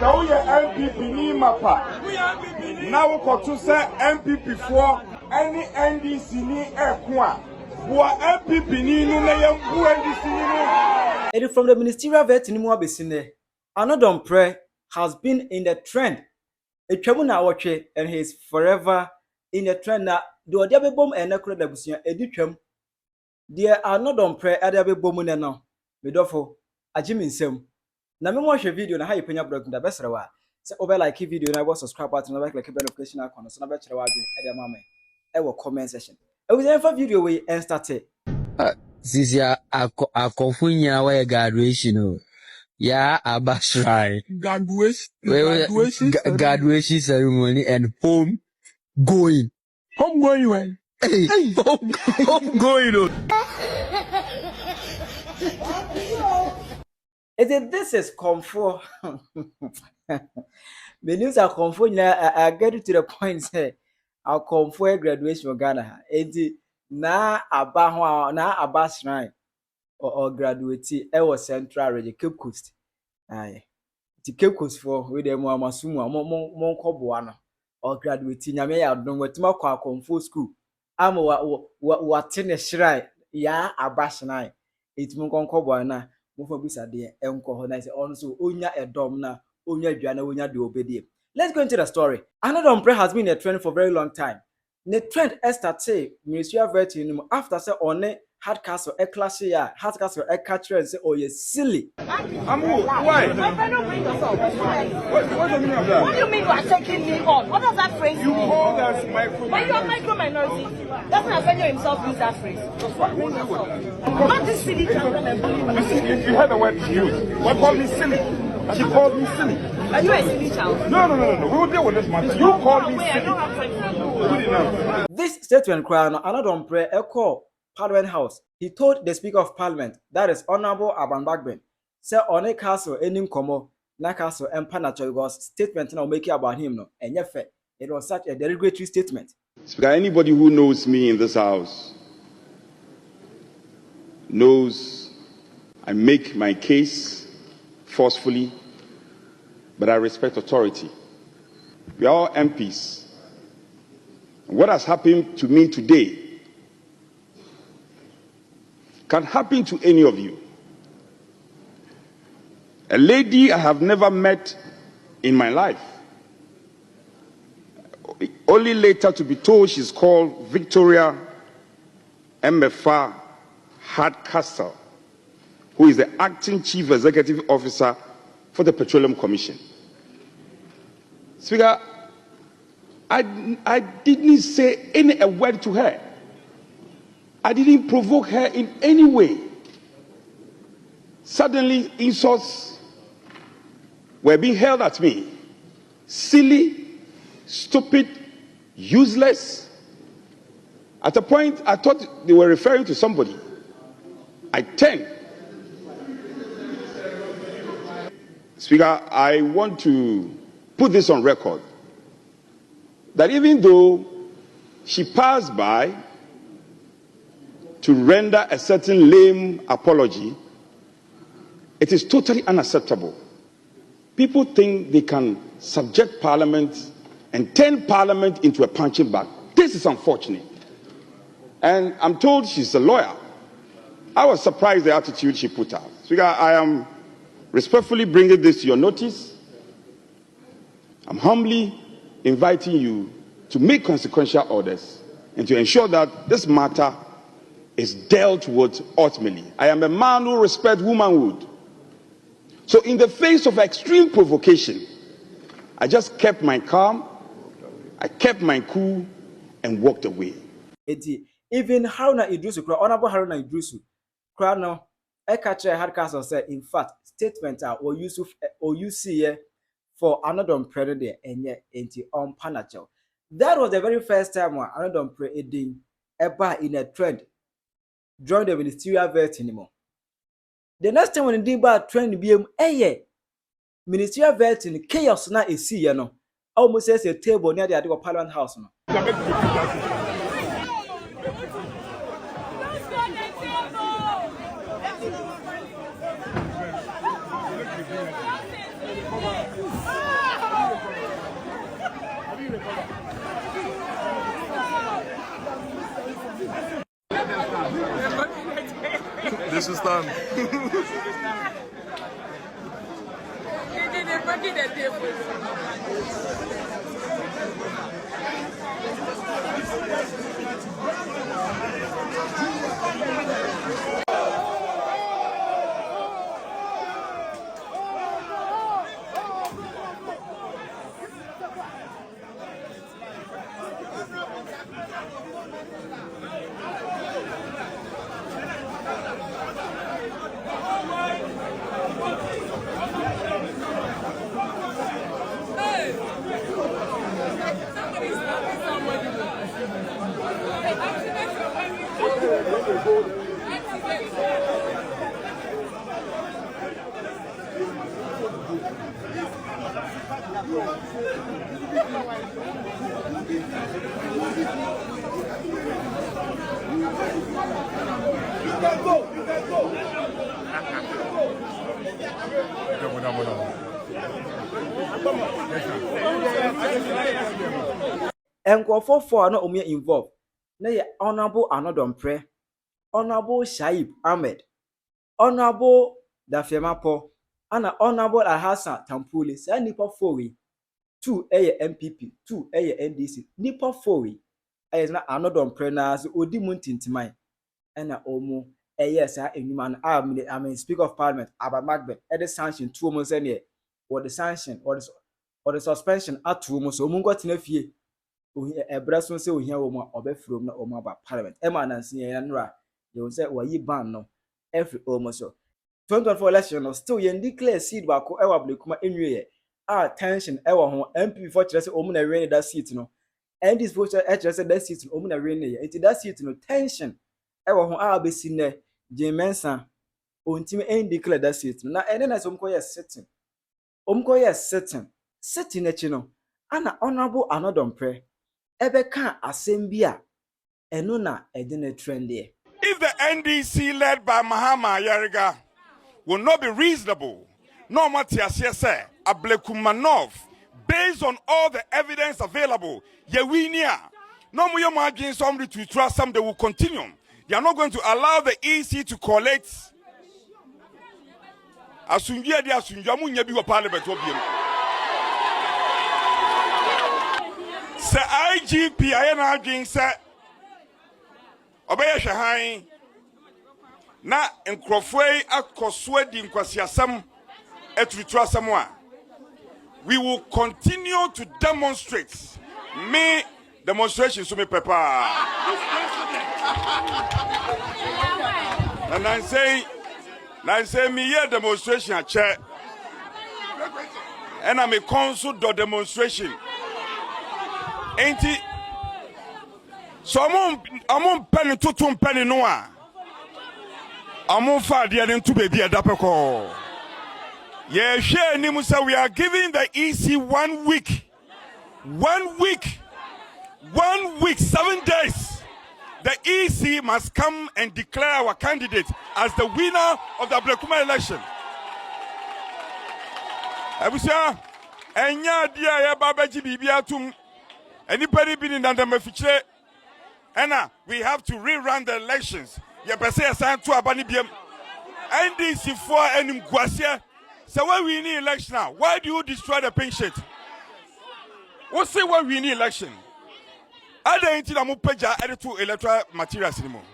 So we MPP ni mapa. Now we to say MPP for any NDC ni ekwa. Bua MPP ni no na yam bu NDC ni. And from the ministerial vet ni mu abesine, Annor Dompreh has been in the trend. Etwamu na awotwe and he is forever in the trend na de odi abebom enekro da busia edi twam. De Annor Dompreh ade abebom ne no. Medofo agimi nsem. Na me mo hwe video na ha Penyah blog da besere wa. Se obe like video na go subscribe button na like notification icon so na be kire wa adwen e de mama e wo comment section. E we for video we and start it. Sisi akɔfo nyina wɔ graduation o. Ya abashrai. Graduation ceremony and home going. Home going when? Hey, home going o. This is comfort. The news are comfort. I get it to the point say our comfort graduation of Ghana. Na abashrai or graduate. I was central already Cape Coast. Aye. The Cape Coast for with them masumu mon koboano or graduate. Nyame ya don wetima kwa comfort school. Am what in a shrine. Ya abashrai. It's mon koboana. Mufo bisa de enko ho na say also onya edom na onya adwa na onya de obedie. Let's go into the story. Annor Dompreh has been a trend for a very long time. The trend started ministerial vetting after say on hard castle a class here, hard castle a catcher and say oh you silly. Why? What do you mean of that? What do you mean you are taking me on? What does that phrase mean? You call us micro. But you are micro minority. Doesn't Penyah himself use that phrase? Not this silly children and bullying. You heard the word used. What called me silly? She called me silly. Are you a silly child? No. We will deal with this matter. You called me Wait, I silly. don't have time for you. Good enough. This statement cry on Annor Dompreh echo Parliament House. He told the Speaker of Parliament, that is Honorable Aban say on a castle enim komo na castle empanacho because statement now making about him no and yet it was such a derogatory statement. Speaker, anybody who knows me in this house knows I make my case forcefully, but I respect authority. We are all MPs. What has happened to me today can happen to any of you. A lady I have never met in my life, only later to be told she's called Victoria Mmefa Hardcastle, who is the acting chief executive officer for the Petroleum Commission. Speaker, I didn't say a word to her. I didn't provoke her in any way. Suddenly, insults were being hurled at me. Silly, stupid, useless. At a point, I thought they were referring to somebody. I turned. Speaker, I want to put this on record, that even though she passed by to render a certain lame apology, it is totally unacceptable. People think they can subject Parliament and turn Parliament into a punching bag. This is unfortunate. And I'm told she's a lawyer. I was surprised the attitude she put out. Speaker, I am respectfully bringing this to your notice. I'm humbly inviting you to make consequential orders and to ensure that this matter is dealt with ultimately. I am a man who respects womanhood. So in the face of extreme provocation, I just kept my calm, I kept my cool, and walked away. Even Haruna Idrisu, Honorable Haruna Idrisu, Krano, Ekache Hardcastle said, in fact, statements are or you see for Annor Dompreh there and yet on Panacho. That was the very first time when Annor Dompreh did ever in a trend join the ministerial vet anymore. The next time when they did trend BM ministerial vet in chaos na see no almost as a table near the Parliament House no. should stand. They're breaking the table. Nkurɔfoɔ four na wɔn involved na yɛ Honourable Annor Dompreh, Honourable Shaib Ahmed, Honourable Dafiemapo, ana Honourable Alhassan Tampuli. Saa nipa four yi, 2 ɛyɛ MPP, 2 ɛyɛ NDC. Nipa four yi ɛyɛ na Annor Dompreh na so odi mu ntintimai ɛna wɔn ɛyɛ saa enyuma no I mean Speaker of Parliament Aba Magbet ɛde sanction to wɔn sɛ neɛ wɔde sanction wɔde suspension ato wɔn so wɔn nkɔtena fie. Ebraso say ohia wo ma obefrom na o ma ba parliament e ma nansi yan nra you say wayi ban no every almost so 2024 election no still yen declare seat ba ko e wa Ablekuma enwie tension e wo ho MP for kire say o mu na win that seat no and this vote e kire say that seat no o mu na win ye enti that seat no tension e wo ho besi ne Jean Mensah ontime en declare that seat no na ene na so mko ye sitting sitting echi no ana Honourable Annor Dompreh Ebeka Asembia Enuna Edine Trendy. If the NDC led by Mahama Yariga will not be reasonable, no matter say Ablekuma North, based on all the evidence available, Yewinia, no more margin somebody to trust some, they will continue. They are not going to allow the EC to collect Asungia de Asunjamu Nyabi Parliament. Say IGP ayana agin say obeye hwehan na nkrofoi akosua di nkwasiasam etutuasam a we will continue to demonstrate me demonstration so me papa and I say me here demonstration a chair and I'm a council do demonstration. Enti so amon penny to penny noa amon fa de ntu baby adapeko ye hwe ni musa we are giving the EC 1 week 7 days. The EC must come and declare our candidate as the winner of the Ablekuma election. Abusia enya dia ya babaji bibia tum. Anybody been in the mafiche? And we have to rerun the elections. You better say assigned to Abanibiem. NDC for any Guasia. So why we need election now? Why do you destroy the pension? What's say why we need election? Other into the Mupeja added to electoral materials anymore.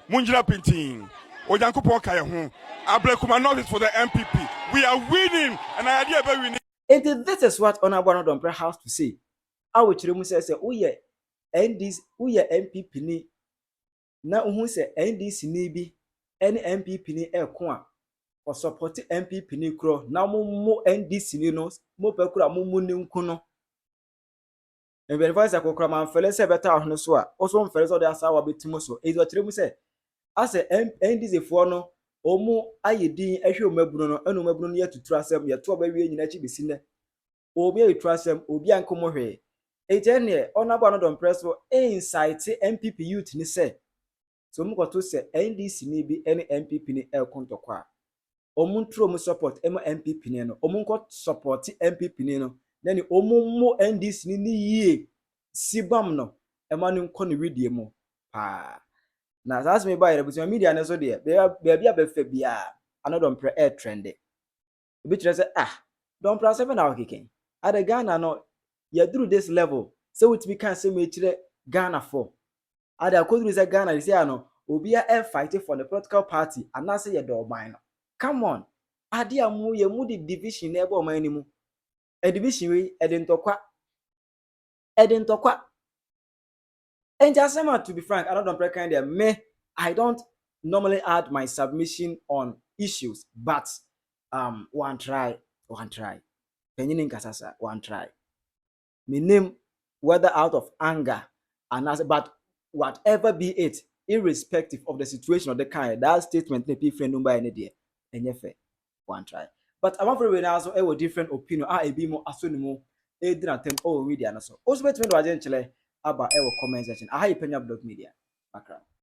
Munjira Pinting. Ojankupo Kayahun. Ablekuma North is for the MPP. We are winning, and I idea about winning. And this is what Honourable Annor Dompreh has to say. I will tell you, say, uye NDC, uye MPP ni na uhu say NDC ni bi, any MPP ni kwa or support MPP ni kro na mo NDC ni no mo pe kura mo ni nkuno. And when voice akokra man fele say better ahono so a also mfele so de asa wa betimo so. E do tell you say as NDC for no omo ayedin ahwe omabunu no enu omabunu no yetutu asem yeto obawie nyina chi besi ne obi yetutu asem obi ankomo hwe ejene Honourable Annor Dompreh so incite MPP youth ni say so mkoto say NDC ni bi any MPP ni kontokwa omuntro omu support MPP ni no omunko support MPP ni no then omummo NDC ni yie sibam no ema ni nko ni widie mo pa na as me buy the media na so there baby abefa bia Annor Dompreh air trend e be say Dompreh 7 na keken ada Ghana no ya through this level so it be can say me kire Ghana for ada koduru say Ghana say no obi a fight for the political party and na say ye do man no come on ade amu ye mu the division na ebe o man ni mu a division we edentokwa and just to be frank, Annor Dompreh kind of me. I don't normally add my submission on issues, but one try. Penyah in Kasasa, one try. Me name whether out of anger and as but whatever be it, irrespective of the situation or the kind, that statement may be friend number any day. And you one try. But I want to also a different opinion. I be more assume didn't attempt all media. Also, bet me do I about our comment section. I Penyah blog media. Background.